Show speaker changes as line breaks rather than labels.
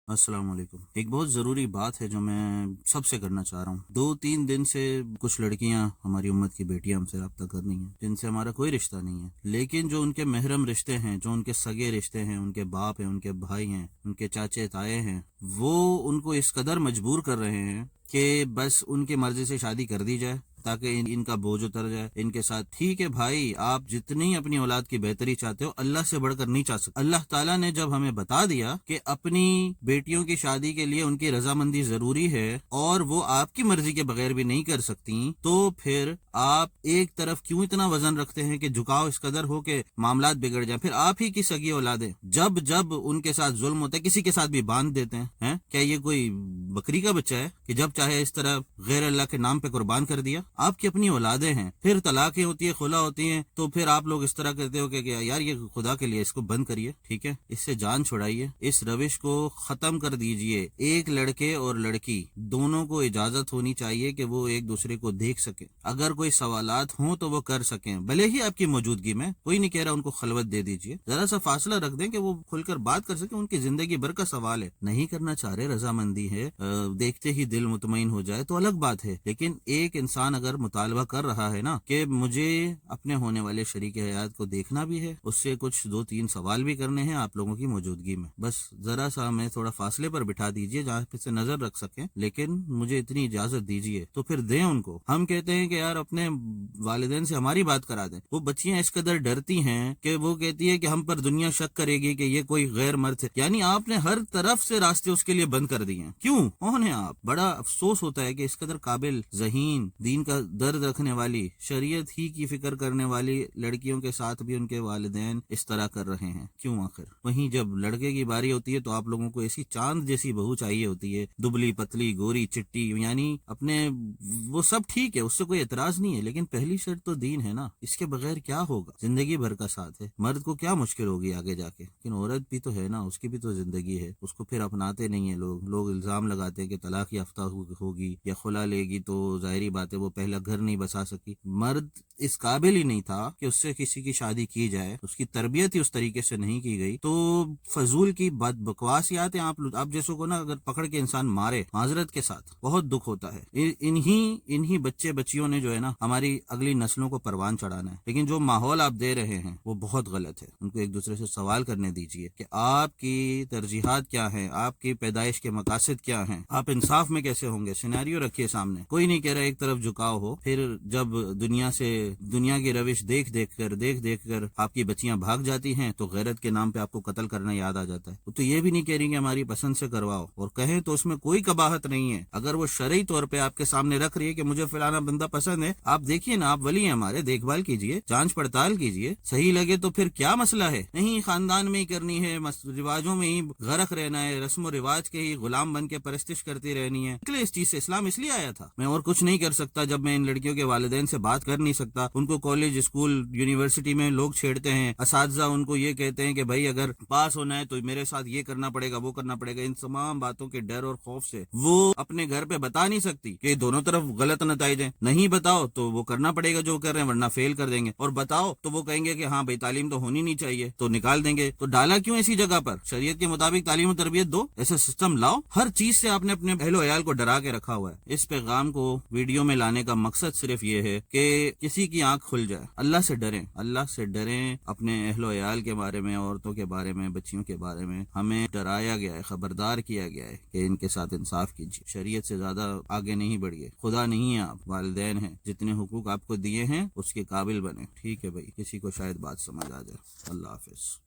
السلام علیکم۔ ایک بہت ضروری بات ہے جو میں سب سے کرنا چاہ رہا ہوں۔ 2-3 دن سے کچھ لڑکیاں ہماری امت کی بیٹیاں ہم سے رابطہ کر رہی ہیں جن سے ہمارا کوئی رشتہ نہیں ہے، لیکن جو ان کے محرم رشتے ہیں، جو ان کے سگے رشتے ہیں، ان کے باپ ہیں، ان کے بھائی ہیں، ان کے چاچے تائے ہیں، وہ ان کو اس قدر مجبور کر رہے ہیں کہ بس ان کی مرضی سے شادی کر دی جائے تاکہ ان کا بوجھ اتر جائے ان کے ساتھ۔ ٹھیک ہے بھائی، آپ جتنی اپنی اولاد کی بہتری چاہتے ہو اللہ سے بڑھ کر نہیں چاہ سکتے۔ اللہ تعالیٰ نے جب ہمیں بتا دیا کہ اپنی بیٹیوں کی شادی کے لیے ان کی رضامندی ضروری ہے اور وہ آپ کی مرضی کے بغیر بھی نہیں کر سکتی، تو پھر آپ ایک طرف کیوں اتنا وزن رکھتے ہیں کہ جھکاؤ اس قدر ہو کہ معاملات بگڑ جائیں؟ پھر آپ ہی کی سگی اولادیں جب جب ان کے ساتھ ظلم ہوتا ہے کسی کے ساتھ بھی باندھ دیتے ہیں۔ کیا یہ کوئی بکری کا بچہ ہے کہ جب چاہے اس طرح غیر اللہ کے نام پہ قربان کر دیا؟ آپ کی اپنی اولادیں ہیں، پھر طلاقیں ہوتی ہے، خلا ہوتی ہیں، تو پھر آپ لوگ اس طرح کرتے ہو کہ یار یہ خدا کے لیے اس کو بند کریے، ٹھیک ہے، اس سے جان چھڑائیے، اس روش کو ختم کر دیجئے۔ ایک لڑکے اور لڑکی دونوں کو اجازت ہونی چاہیے کہ وہ ایک دوسرے کو دیکھ سکیں، اگر کوئی سوالات ہوں تو وہ کر سکیں، بھلے ہی آپ کی موجودگی میں۔ کوئی نہیں کہہ رہا ان کو خلوت دے دیجئے، ذرا سا فاصلہ رکھ دیں کہ وہ کھل کر بات کر سکیں، ان کی زندگی بھر کا سوال ہے۔ نہیں کرنا چاہ رہے، رضامندی ہے، دیکھتے ہی دل مطمئن ہو جائے تو الگ بات ہے، لیکن ایک انسان اگر مطالبہ کر رہا ہے نا کہ مجھے اپنے ہونے والے شریک حیات کو دیکھنا بھی ہے، اس سے کچھ 2-3 سوال بھی کرنے ہیں آپ لوگوں کی موجودگی میں، بس ذرا سا ہمیں تھوڑا فاصلے پر بٹھا دیجئے جہاں پہ سے نظر رکھ سکیں، لیکن مجھے اتنی اجازت دیجئے تو پھر دیں ان کو۔ ہم کہتے ہیں کہ یار اپنے والدین سے ہماری بات کرا دیں، وہ بچیاں اس قدر ڈرتی ہیں کہ وہ کہتی ہے کہ ہم پر دنیا شک کرے گی کہ یہ کوئی غیر مرد ہے، یعنی آپ نے ہر طرف سے راستے اس کے لیے بند کر دیے ہیں۔ کیوں؟ کون ہیں آپ؟ بڑا افسوس ہوتا ہے کہ اس قدر قابل، ذہین، دین کا درد رکھنے والی، شریعت ہی کی فکر کرنے والی لڑکیوں کے ساتھ بھی ان کے والدین اس طرح کر رہے ہیں۔ کیوں آخر؟ وہیں جب لڑکے کی باری ہوتی ہے تو آپ لوگوں کو ایسی چاند جیسی بہو چاہیے ہوتی ہے، دبلی پتلی گوری چٹی، یعنی اپنے وہ سب ٹھیک ہے، اس سے کوئی اعتراض نہیں ہے، لیکن پہلی شرط تو دین ہے نا، اس کے بغیر کیا ہوگا؟ زندگی بھر کا ساتھ ہے، مرد کو کیا مشکل ہوگی آگے جا کے، لیکن عورت بھی تو ہے نا، اس کی بھی تو زندگی ہے، اس کو پھر اپناتے نہیں ہیں لوگ الزام لگاتے ہیں کہ طلاق یافتہ ہوگی یا خلا لے گی تو ظاہری بات ہے وہ پہلا گھر نہیں بسا سکی۔ مرد اس قابل ہی نہیں تھا کہ اس سے کسی کی شادی کی جائے، اس کی تربیت ہی اس طریقے سے نہیں کی گئی، تو فضول کی بکواسیات ہیں۔ آپ جیسوں کو نا اگر پکڑ کے انسان مارے معذرت کے ساتھ بہت دکھ ہوتا ہے۔ انہی بچے بچیوں نے جو ہے نا ہماری اگلی نسلوں کو پروان چڑھانا ہے، لیکن جو ماحول آپ دے رہے ہیں وہ بہت غلط ہے۔ ان کو ایک دوسرے سے سوال کرنے دیجئے کہ آپ کی ترجیحات کیا ہیں، آپ کی پیدائش کے مقاصد کیا ہیں، آپ انصاف میں کیسے ہوں گے، سیناریو رکھیے سامنے۔ کوئی نہیں کہہ رہا ایک طرف جھکاؤ ہو، پھر جب دنیا کی روش دیکھ دیکھ کر آپ کی بچیاں بھاگ جاتی ہیں تو غیرت کے نام پہ آپ کو قتل کرنا یاد آ جاتا ہے۔ وہ تو یہ بھی نہیں کہہ رہی کہ ہماری پسند سے کرواؤ، اور کہیں تو اس میں کوئی قباحت نہیں ہے۔ اگر وہ شرعی طور پہ آپ کے سامنے رکھ رہی ہے کہ مجھے فلانا بندہ پسند ہے، آپ دیکھیے نا، آپ ولی ہیں ہمارے، دیکھ بھال کیجئے، جانچ پڑتال کیجئے، صحیح لگے تو پھر کیا مسئلہ ہے؟ نہیں خاندان میں ہی کرنی ہے، رواجوں میں ہی غرق رہنا ہے، رسم و رواج کے ہی غلام بن کے پرستش کرتی رہنی ہے۔ اس چیز سے اسلام اس لیے آیا تھا۔ میں اور کچھ نہیں کر سکتا جب میں ان لڑکیوں کے والدین سے بات کر نہیں سکتا، ان کو کالج، اسکول، یونیورسٹی میں لوگ چھیڑتے ہیں، اساتذہ ان کو یہ کہتے ہیں کہ بھائی اگر پاس ہونا ہے تو میرے ساتھ یہ کرنا پڑے گا، وہ کرنا پڑے گا۔ ان تمام باتوں کے ڈر اور خوف سے وہ اپنے گھر پہ بتا نہیں سکتی کہ دونوں طرف غلط نتائج ہیں۔ نہیں بتاؤ تو وہ کرنا پڑے گا جو کر رہے ہیں، ورنہ فیل کر دیں گے، اور بتاؤ تو وہ کہیں گے کہ ہاں بھائی تعلیم تو ہونی نہیں چاہیے، تو نکال دیں گے۔ تو ڈالا کیوں ایسی جگہ پر؟ شریعت کے مطابق تعلیم و تربیت دو، ایسا سسٹم لاؤ۔ ہر چیز سے آپ نے اپنے اہل و عیال کو ڈرا کے رکھا ہوا ہے۔ اس پیغام کو ویڈیو میں لانے کا مقصد صرف یہ ہے کہ کسی کی آنکھ کھل جائے۔ اللہ سے ڈریں، اللہ سے ڈریں، اپنے اہل و عیال کے بارے میں، عورتوں کے بارے میں، بچیوں کے بارے میں ہمیں ڈرایا گیا ہے، خبردار کیا گیا ہے کہ ان کے ساتھ انصاف کیجیے۔ شریعت سے زیادہ آگے نہیں بڑھیے، خدا نہیں ہے آپ، والدین ہیں، جتنے حقوق آپ کو دیے ہیں اس کے قابل بنے۔ ٹھیک ہے بھائی، کسی کو شاید بات سمجھ آ جائے۔ اللہ حافظ۔